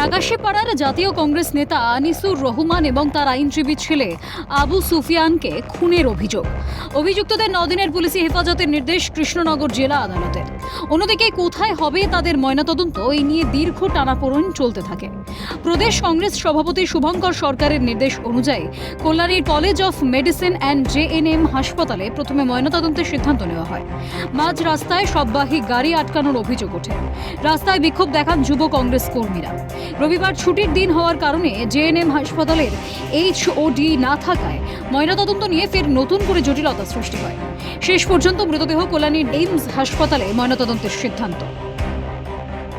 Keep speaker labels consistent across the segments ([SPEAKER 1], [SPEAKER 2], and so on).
[SPEAKER 1] নাগাশিপাড়ার জাতীয় কংগ্রেস নেতা আনিসুর রহমান এবং তার আইনজীবী ছেলে আবু সুফিয়ানকে খুনের অভিযোগ। অভিযুক্তদের 9 দিনের পুলিশি হেফাজতের নির্দেশ কৃষ্ণনগর জেলা আদালতের। অন্যদিকে কোথায় হবে তাদের ময়নাতদন্ত এই নিয়ে দীর্ঘ টানাপোড়েন চলতে থাকে। প্রদেশ কংগ্রেস সভাপতি শুভঙ্কর সরকারের নির্দেশ অনুযায়ী কল্যাণীর college of medicine and JNM হাসপাতালে প্রথমে ময়নাতদন্তের সিদ্ধান্ত নেওয়া হয়। মাঝ রাস্তায় শববাহী গাড়ি আটকানোর অভিযোগ ওঠে। রাস্তায় বিক্ষোভ দেখান যুব কংগ্রেস কর্মীরা। রবিবার ছুটির দিন হওয়ার কারণে জেএনএম হাসপাতালের HOD না থাকায় ময়নাতদন্ত নিয়ে ফের নতুন করে জটিলতা সৃষ্টি হয়। শেষ পর্যন্ত মৃতদেহ কল্যাণীর এইমস হাসপাতালে ময়নাতদন্তের সিদ্ধান্ত।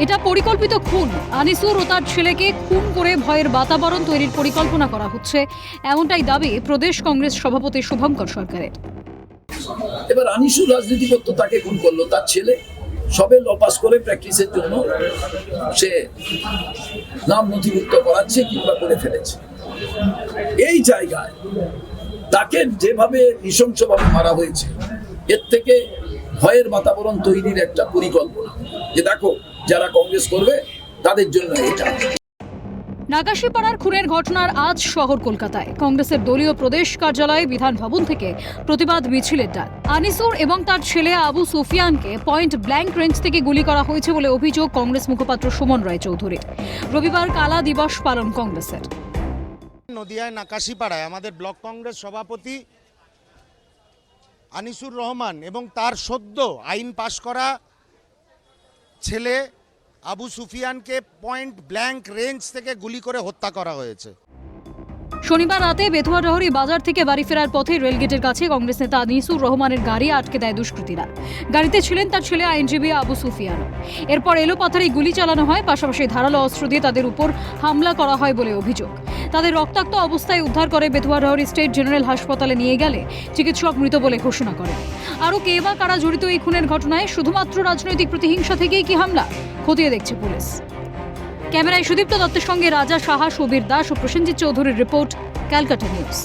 [SPEAKER 1] এটা পরিকল্পিত খুন। আনিসুর ও তার ছেলেকে খুন করে ভয়ের বাতাবরণ তৈরির পরিকল্পনা করা হচ্ছে, এমনটাই দাবি প্রদেশ কংগ্রেস সভাপতি শুভঙ্কর সরকারের।
[SPEAKER 2] এবার আনিসুর রাজনীতি করতো, তাকে খুন করলো তার ছেলে। সবে ল পাস করে প্র্যাকটিসের জন্য সে নাম নথিভুক্ত করাচ্ছে কিংবা করে ফেলেছে। এই জায়গায় তাকে যেভাবে নৃশংসভাবে মারা হয়েছে, এর থেকে ভয়ের বাতাবরণ তৈরির একটা পরিকল্পনা, যে দেখো যারা কংগ্রেস করবে তাদের জন্য এটা।
[SPEAKER 1] নাগাশিপাড়ার খুনের ঘটনার আজ শহর কলকাতায় কংগ্রেসের দলীয় প্রদেশ কার্যালয়ে বিধান ভবন থেকে প্রতিবাদ মিছিলের ডাক। আনিসুর এবং তার ছেলে আবু সুফিয়ানকে পয়েন্ট ব্ল্যাঙ্ক রেঞ্জ থেকে গুলি করা হয়েছে বলে অভিযোগ কংগ্রেস মুখপাত্র সুমন রায় চৌধুরীর। রবিবার কালা দিবস পালন কংগ্রেসের।
[SPEAKER 3] নদিয়ায় নাকাশিপাড়ায় আমাদের ব্লক কংগ্রেস সভাপতি আনিসুর রহমান এবং তার সদ্য আইন পাশ করা ছেলে আবু সুফিয়ানকে পয়েন্ট ব্ল্যাঙ্ক রেঞ্জ থেকে গুলি করে হত্যা করা হয়েছে।
[SPEAKER 1] শনিবার রাতে বেথুয়াডহরি বাজার থেকে বাড়ি ফেরার পথে রেলগেটের কাছে কংগ্রেস নেতা আনিসুর রহমানের গাড়ি আটকে দেয় দুষ্কৃতীরা। গাড়িতে ছিলেন তার ছেলে আইনজীবী আবু সুফিয়ান। এরপর এলোপাথারি গুলি চালানো হয়, পাশাপাশি ধারালো অস্ত্র দিয়ে তাদের উপর হামলা করা হয় বলে অভিযোগ। তাদের রক্তাক্ত অবস্থায় উদ্ধার করে বেথুয়াডহরি স্টেট জেনারেল হাসপাতালে নিয়ে গেলে চিকিৎসক মৃত বলে ঘোষণা করেন। আরও কে বা কারা জড়িত এই খুনের ঘটনায়? শুধুমাত্র রাজনৈতিক প্রতিহিংসা থেকেই কি হামলা? খতিয়ে দেখছে পুলিশ। ক্যামেরায় সুদীপ্ত দত্তের সঙ্গে রাজা সাহা, সুবীর দাস ও প্রসেনজিৎ চৌধুরীর রিপোর্ট, ক্যালকাটা নিউজ।